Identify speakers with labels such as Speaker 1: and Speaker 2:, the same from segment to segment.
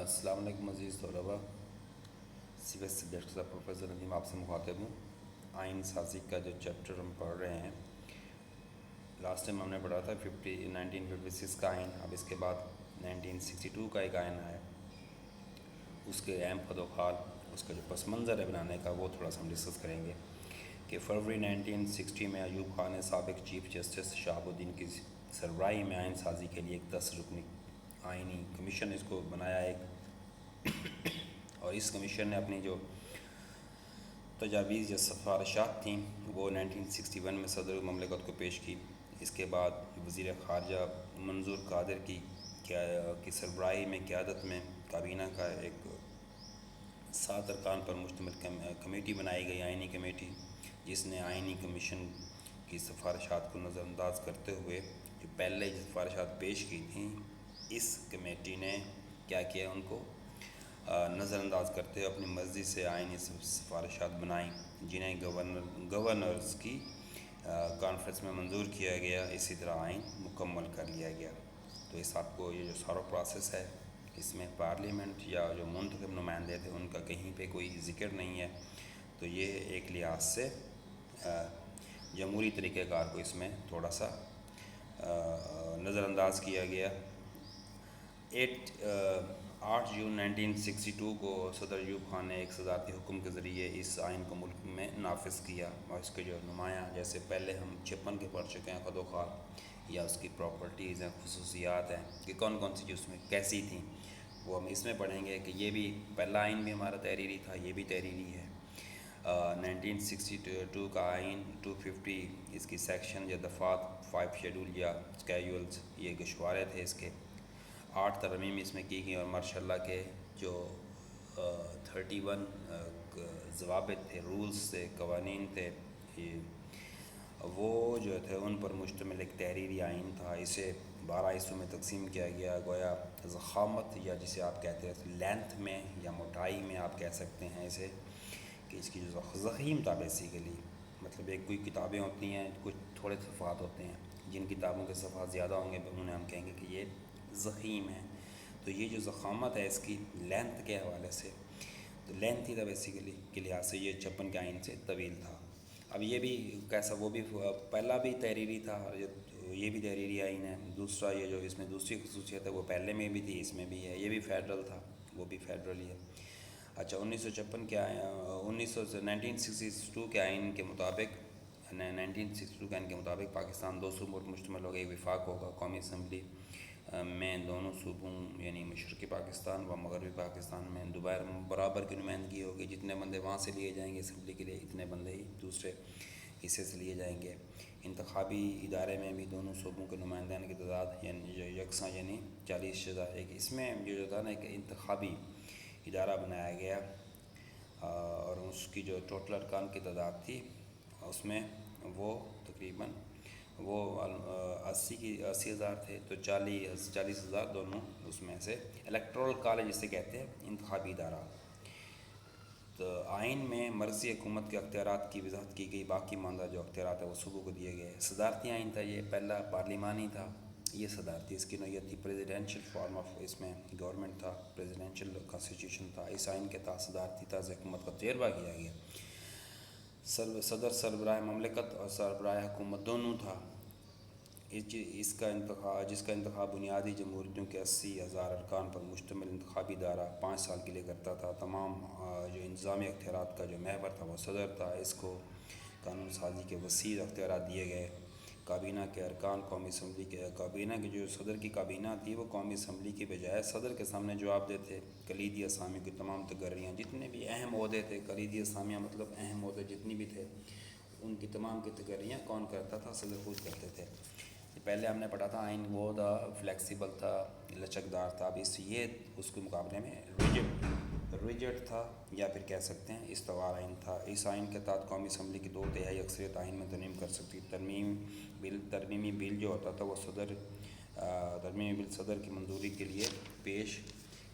Speaker 1: السلام علیکم عزیز طلباء، سی بی ایس سبجیکٹ کا پروفیسر ندیم آپ سے مخاطب ہوں۔ آئین سازی کا جو چیپٹر ہم پڑھ رہے ہیں، لاسٹ ٹائم ہم نے پڑھا تھا 1956 کا آئین، اب اس کے بعد 1962 کا ایک آئین ہے، اس کے اہم خدوخال، اس کا جو پس منظر ہے بنانے کا، وہ تھوڑا سا ہم ڈسکس کریں گے کہ فروری 1960 میں ایوب خان نے سابق چیف جسٹس شہاب الدین کی سربراہی میں آئین سازی کے لیے ایک 10 رکنی آئینی کمیشن اس کو بنایا ایک، اور اس کمیشن نے اپنی جو تجاویز یا سفارشات تھیں وہ 1961 میں صدر مملکت کو پیش کی۔ اس کے بعد وزیر خارجہ منظور قادر کی سربراہی میں قیادت میں کابینہ کا ایک 7 ارکان پر مشتمل کمیٹی بنائی گئی، آئینی کمیٹی، جس نے آئینی کمیشن کی سفارشات کو نظر انداز کرتے ہوئے جو پہلے سفارشات پیش کی تھیں، اس کمیٹی نے کیا کیا، ان کو نظر انداز کرتے ہوئے اپنی مرضی سے آئینی سفارشات بنائیں، جنہیں گورنرز کی کانفرنس میں منظور کیا گیا۔ اسی طرح آئین مکمل کر لیا گیا۔ تو اس آپ کو یہ جو سارا پروسیس ہے، اس میں پارلیمنٹ یا جو منتخب نمائندے تھے ان کا کہیں پہ کوئی ذکر نہیں ہے، تو یہ ایک لحاظ سے جمہوری طریقہ کار کو اس میں تھوڑا سا نظر انداز کیا گیا۔ 8 جون 1962 کو صدر ایوب خان نے ایک صدارتی حکم کے ذریعے اس آئین کو ملک میں نافذ کیا، اور اس کے جو نمایاں، جیسے پہلے ہم 56 کے پڑھ چکے ہیں خدوخال، یا اس کی پراپرٹیز ہیں، خصوصیات ہیں کہ کون کون سی جو اس میں کیسی تھیں، وہ ہم اس میں پڑھیں گے کہ یہ بھی پہلا آئین بھی ہمارا تحریری تھا، یہ بھی تحریری ہے۔ 1962 کا آئین 250، اس کی سیکشن یا دفعات 5 شیڈول یا اسکیجولز، یہ گوشوارے تھے اس کے 8 ترمیم اس میں کی گئی، اور ماشاء اللہ کے جو 31 ضوابط تھے، رولز تھے، قوانین تھے، وہ جو تھے ان پر مشتمل ایک تحریری آئین تھا۔ اسے 12 حصوں میں تقسیم کیا گیا، گویا ضخامت یا جسے آپ کہتے ہیں لینتھ میں یا موٹائی میں آپ کہہ سکتے ہیں اسے، کہ اس کی جو ضخیم تھا بیسیکلی، مطلب ایک کوئی کتابیں ہوتی ہیں، کچھ تھوڑے صفحات ہوتے ہیں، جن کتابوں کے صفحات زیادہ ہوں گے انہیں ہم کہیں گے کہ یہ ضخیم ہے۔ تو یہ جو ضخامت ہے اس کی لینتھ کے حوالے سے، تو لینتھ ہی تھا بیسیکلی کے لحاظ سے، یہ 56 کے آئین سے طویل تھا۔ اب یہ بھی کیسا، وہ بھی پہلا بھی تحریری تھا، یہ بھی تحریری آئین ہے۔ دوسرا یہ جو اس میں دوسری خصوصیت ہے وہ پہلے میں بھی تھی، اس میں بھی ہے، یہ بھی فیڈرل تھا، وہ بھی فیڈرل ہی ہے۔ اچھا، 1956 کے 1962 کے آئین کے مطابق 1962 کے آئین کے مطابق پاکستان 2 صوبوں پر مشتمل ہوگا، ایک وفاق ہوگا، قومی اسمبلی میں دونوں صوبوں یعنی مشرقی پاکستان و مغربی پاکستان میں دوبارہ برابر کی نمائندگی ہوگی، جتنے بندے وہاں سے لیے جائیں گے اسمبلی کے لیے، اتنے بندے ہی دوسرے حصے سے لیے جائیں گے۔ انتخابی ادارے میں بھی دونوں صوبوں کے نمائندان کی تعداد یعنی یکساں، یعنی 40,000 ایک، اس میں جو تھا نا ایک انتخابی ادارہ بنایا گیا، اور اس کی جو ٹوٹل ارکان کی تعداد تھی اس میں وہ تقریباً وہ 80,000 تھے، تو 40,000 دونوں اس میں سے الیکٹورل کالج جسے کہتے ہیں، انتخابی ادارہ۔ تو آئین میں مرضی حکومت کے اختیارات کی وضاحت کی گئی، باقی ماندہ جو اختیارات ہیں وہ صوبوں کو دیے گئے۔ صدارتی آئین تھا یہ، پہلا پارلیمانی تھا، یہ صدارتی، اس کی نوعیت تھی پریزیڈینشل فارم آف، اس میں گورنمنٹ تھا، پریزیڈینشل کانسٹیٹیوشن تھا۔ اس آئین کے تحت صدارتی طرز حکومت کا تجربہ کیا گیا۔ صدر سربراہ مملکت اور سربراہ حکومت دونوں تھا۔ جس کا انتخاب بنیادی جمہوریتوں کے 80,000 ارکان پر مشتمل انتخابی ادارہ 5 سال کے لیے کرتا تھا۔ تمام جو انتظامی اختیارات کا جو محور تھا وہ صدر تھا۔ اس کو قانون سازی کے وسیع اختیارات دیے گئے۔ کابینہ کے ارکان قومی اسمبلی کے، کابینہ کی جو صدر کی کابینہ تھی وہ قومی اسمبلی کی بجائے صدر کے سامنے جواب دیتے۔ کلیدی اسامیوں کی تمام تقرریاں، جتنے بھی اہم عہدے تھے، کلیدی اسامیاں مطلب اہم عہدے جتنی بھی تھے، ان کی تمام کی تقرریاں کون کرتا تھا؟ صدر خود کرتے تھے۔ پہلے ہم نے پڑھا تھا آئین وہ تھا فلیکسیبل تھا، لچکدار تھا، اب یہ اس کے مقابلے میں ریجڈ تھا، یا پھر کہہ سکتے ہیں استوار آئین تھا۔ اس آئین کے تحت قومی اسمبلی کی 2/3 اکثریت آئین میں ترمیم کر سکتی۔ ترمیمی بل جو ہوتا تھا وہ ترمیمی بل صدر کی منظوری کے لیے پیش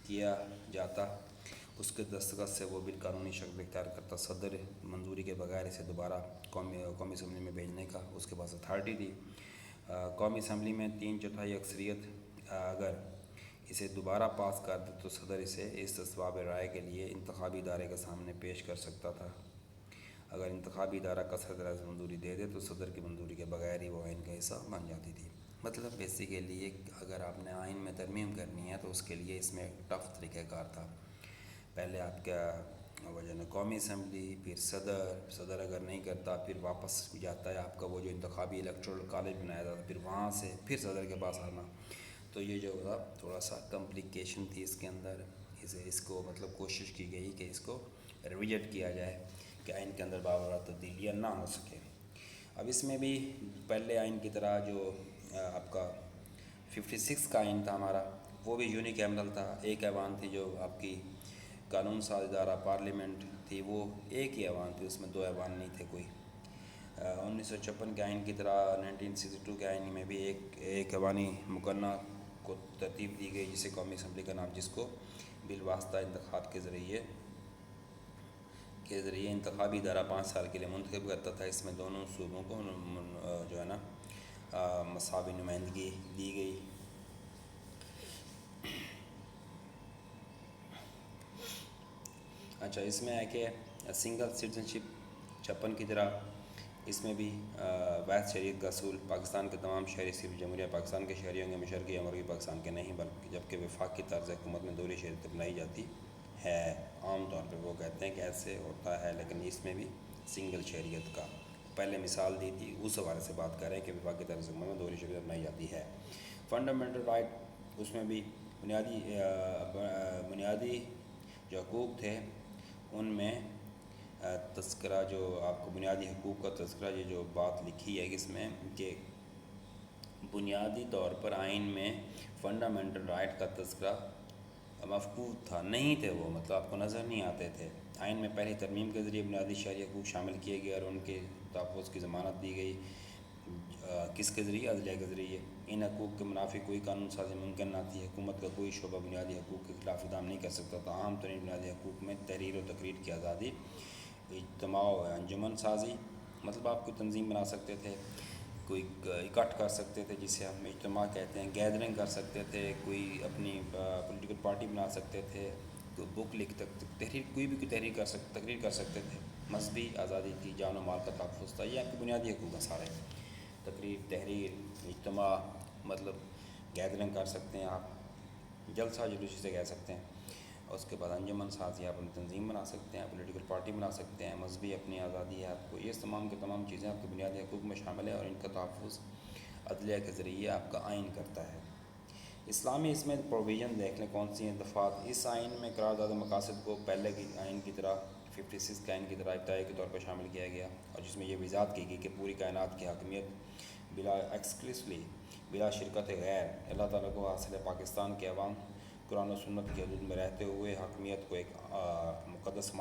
Speaker 1: کیا جاتا، اس کے دستخط سے وہ بل قانونی شکل اختیار کرتا۔ صدر منظوری کے بغیر اسے دوبارہ قومی اسمبلی میں بھیجنے کا اس کے پاس اتھارٹی تھی۔ قومی اسمبلی میں 3/4 اکثریت اگر اسے دوبارہ پاس کر دے تو صدر اسے استصواب رائے کے لیے انتخابی ادارے کے سامنے پیش کر سکتا تھا۔ اگر انتخابی ادارہ کثرت رائے سے منظوری دے دے تو صدر کی منظوری کے بغیر ہی وہ آئین کا حصہ بن جاتی تھی۔ مطلب بیسیکلی اگر آپ نے آئین میں ترمیم کرنی ہے تو اس کے لیے اس میں ایک ٹف طریقہ کار تھا۔ پہلے آپ کا وجہ قومی اسمبلی، پھر صدر اگر نہیں کرتا پھر واپس جاتا ہے آپ کا وہ جو انتخابی الیکٹورل کالج بنایا تھا، پھر وہاں سے پھر صدر کے پاس آنا، تو یہ جو تھا تھوڑا سا کمپلیکیشن تھی اس کے اندر۔ اس کو مطلب کوشش کی گئی کہ اس کو ریویژن کیا جائے کہ آئین کے اندر بابر تبدیلیاں نہ ہو سکے۔ اب اس میں بھی پہلے آئین کی طرح جو آپ کا 56 کا آئین تھا ہمارا، وہ بھی یونی کیمرل تھا۔ ایک ایوان تھی جو آپ کی قانون ساز ادارہ پارلیمنٹ تھی، وہ ایک ہی ایوان تھی، اس میں دو ایوان نہیں تھے کوئی۔ 1956 کے آئین کی طرح 1962 کے آئین میں بھی ایک ایوانی مقننہ کو ترتیب دی گئی جسے قومی اسمبلی کا نام، جس کو بالواسطہ انتخاب کے ذریعے انتخابی ادارہ 5 سال کے لیے منتخب کرتا تھا۔ اس میں دونوں صوبوں کو جو ہے نا مساوی نمائندگی دی گئی۔ اچھا، اس میں ہے کہ سنگل سٹیزن شپ 56 کی طرح اس میں بھی وحد شہریت کا اصول، پاکستان کے تمام شہری صرف جمہوریہ پاکستان کے شہری ہوں گے، مشرقی یا مغربی پاکستان کے نہیں، بلکہ جبکہ وفاقی طرز حکومت میں دوہری شہریت اپنائی جاتی ہے۔ عام طور پہ وہ کہتے ہیں کہ ایسے ہوتا ہے، لیکن اس میں بھی سنگل شہریت کا پہلے مثال دی تھی، اس حوالے سے بات کر رہے ہیں کہ وفاقی طرز حکومت میں دوہری شہریت اپنائی جاتی ہے۔ فنڈامنٹل رائٹ، اس میں بھی بنیادی جو حقوق تھے ان میں تذکرہ، جو آپ کو بنیادی حقوق کا تذکرہ، یہ جو بات لکھی ہے اس میں کہ بنیادی طور پر آئین میں فنڈامنٹل رائٹ کا تذکرہ مفقود تھا، نہیں تھے وہ، مطلب آپ کو نظر نہیں آتے تھے۔ آئین میں پہلی ترمیم کے ذریعے بنیادی شہری حقوق شامل کیے گئے اور ان کے تحفظ کی ضمانت دی گئی۔ کس کے ذریعے؟ عدلیہ کے ذریعے۔ ان حقوق کے منافی کوئی قانون سازی ممکن نہ تھی۔ حکومت کا کوئی شعبہ بنیادی حقوق کے خلاف اقدام نہیں کر سکتا تھا۔ عام ترین بنیادی حقوق میں تحریر و تقریر کی آزادی، اجتماع و انجمن سازی، مطلب آپ کوئی تنظیم بنا سکتے تھے، کوئی اکٹھ کر سکتے تھے جسے ہم اجتماع کہتے ہیں، گیدرنگ کر سکتے تھے، کوئی اپنی پولیٹیکل پارٹی بنا سکتے تھے، کوئی بک لکھ سکتے، تحریر کوئی بھی کوئی تقریر کر سکتے تھے۔ مذہبی آزادی تھی، جان و مال کا تحفظ تھا، یہ آپ کے بنیادی حقوق ہیں سارے۔ تقریر، تحریر، اجتماع، مطلب گیدرنگ کر سکتے ہیں آپ، جلسہ جلوس سے کہہ سکتے ہیں۔ اور اس کے بعد انجمن سازی، آپ اپنی تنظیم بنا سکتے ہیں، پولیٹیکل پارٹی بنا سکتے ہیں۔ مذہبی اپنی آزادی ہے آپ کو، یہ تمام کے تمام چیزیں آپ کے بنیادی حقوق میں شامل ہیں اور ان کا تحفظ عدلیہ کے ذریعے آپ کا آئین کرتا ہے۔ اسلامی اس میں پروویژن دیکھ لیں کون سی ہیں دفعات۔ اس آئین میں قرارداد مقاصد کو پہلے کی آئین کی طرح 56 کے آئین کی طرح ابتدائی کے طور پر شامل کیا گیا، اور جس میں یہ وضاحت کی گئی کہ پوری کائنات کی حاکمیت بلا شرکت غیر اللہ تعالیٰ کو حاصل ہے۔ پاکستان کے عوام قرآن و سنت کی حدود میں رہتے ہوئے حاکمیت کو ایک مقدس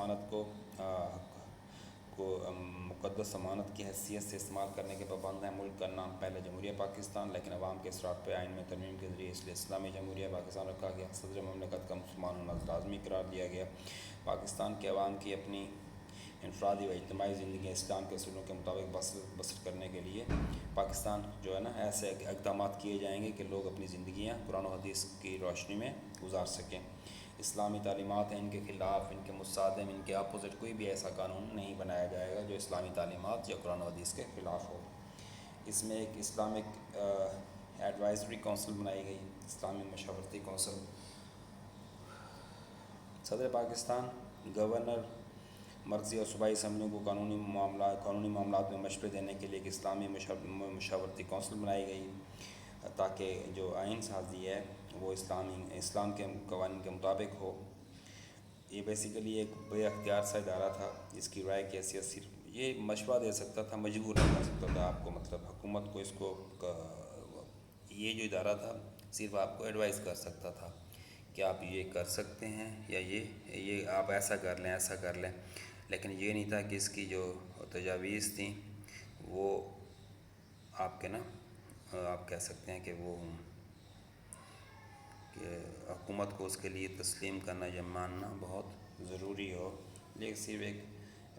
Speaker 1: امانت کی حیثیت سے استعمال کرنے کے پابند ہیں۔ ملک کا نام پہلے جمہوریہ پاکستان، لیکن عوام کے اصرار پہ آئین میں ترمیم کے ذریعے اس لیے اسلامی جمہوریہ پاکستان رکھا گیا۔ صدر مملکت کا مسلمان ہونا لازمی قرار دیا گیا۔ پاکستان کے عوام کی اپنی انفرادی و اجتماعی زندگی اسلام کے اصولوں کے مطابق بسر کرنے کے لیے پاکستان جو ہے نا ایسے اقدامات کیے جائیں گے کہ لوگ اپنی زندگیاں قرآن و حدیث کی روشنی میں گزار سکیں۔ اسلامی تعلیمات ہیں، ان کے خلاف، ان کے مصادم، ان کے اپوزٹ کوئی بھی ایسا قانون نہیں بنایا جائے گا جو اسلامی تعلیمات یا قرآن و حدیث کے خلاف ہو۔ اس میں ایک اسلامک ایڈوائزری کونسل بنائی گئی، اسلامی مشاورتی کونسل۔ صدر پاکستان، گورنر مرضی اور صوبائی اسمبلیوں کو قانونی معاملات میں مشورے دینے کے لیے ایک اسلامی مشاورتی کونسل بنائی گئی، تاکہ جو آئین سازی ہے وہ اسلام کے قوانین کے مطابق ہو۔ یہ بیسیکلی ایک بے اختیار سا ادارہ تھا جس کی رائے کی حیثیت صرف یہ مشورہ دے سکتا تھا، مجبور نہیں کر سکتا تھا آپ کو، مطلب حکومت کو اس کو یہ جو ادارہ تھا صرف آپ کو ایڈوائز کر سکتا تھا کہ آپ یہ کر سکتے ہیں یا یہ آپ ایسا کر لیں، ایسا کر لیں، لیکن یہ نہیں تھا کہ اس کی جو تجاویز تھیں وہ آپ کے نا آپ کہہ سکتے ہیں کہ وہ کہ حکومت کو اس کے لیے تسلیم کرنا یا ماننا بہت ضروری ہو۔ لیکن صرف ایک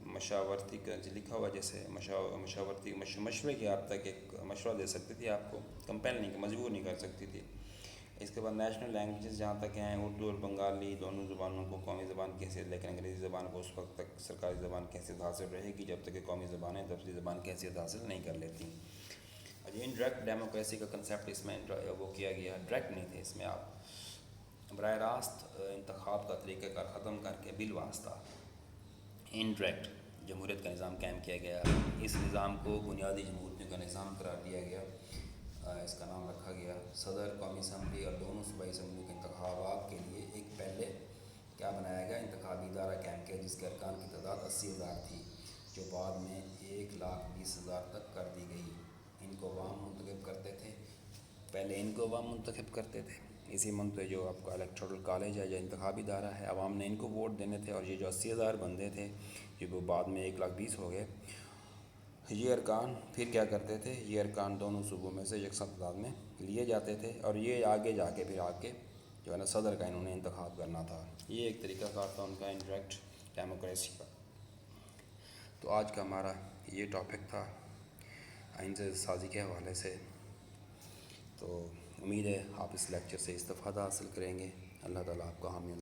Speaker 1: مشاورتی کا لکھا ہوا جیسے مشورے کی آپ تک ایک مشورہ دے سکتی تھی، آپ کو کمپیل نہیں، مجبور نہیں کر سکتی تھی۔ اس کے بعد نیشنل لینگویجز جہاں تک ہیں اردو اور بنگالی دونوں زبانوں کو قومی زبان کی حیثیت، لیکن انگریزی زبان کو اس وقت تک سرکاری زبان کی حیثیت حاصل رہے گی جب تک کہ قومی زبانیں تفصیلی زبان کی حیثیت حاصل نہیں کر لیتی۔ انڈائریکٹ ڈیموکریسی کا کنسیپٹ اس میں وہ کیا گیا، ڈائریکٹ نہیں تھے، اس میں آپ براہ راست انتخاب کا طریقہ کار ختم کر کے بالواسطہ انڈائریکٹ جمہوریت کا نظام قائم کیا گیا۔ اس نظام کو بنیادی جمہوریتوں کا نظام قرار دیا گیا۔ اس کا نام رکھا گیا صدر، قومی اسمبلی اور دونوں صوبائی اسمبلیوں کے انتخابات کے لیے ایک پہلے کیا بنایا گیا، انتخابی ادارہ قائم کیا جس کے ارکان کی تعداد 80,000 تھی، جو بعد میں 1,20,000 تک کر دی گئی۔ ان کو عوام منتخب کرتے تھے، پہلے ان کو عوام منتخب کرتے تھے، اسی منتخب جو آپ کا الیکٹورل کالج ہے یا انتخابی ادارہ ہے، عوام نے ان کو ووٹ دینے تھے، اور یہ جو 80,000 بندے تھے یہ وہ بعد میں 1,20,000 ہو گئے۔ یہ ارکان پھر کیا کرتے تھے، یہ ارکان دونوں صوبوں میں سے یکساں تعداد میں لیے جاتے تھے، اور یہ آگے جا کے پھر جو ہے نا صدر کا انہوں نے انتخاب کرنا تھا۔ یہ ایک طریقہ کار تھا ان کا انڈائریکٹ ڈیموکریسی کا۔ تو آج کا ہمارا یہ ٹاپک تھا آئین سازی کے حوالے سے۔ تو امید ہے آپ اس لیکچر سے استفادہ حاصل کریں گے۔ اللہ تعالیٰ آپ کا حامی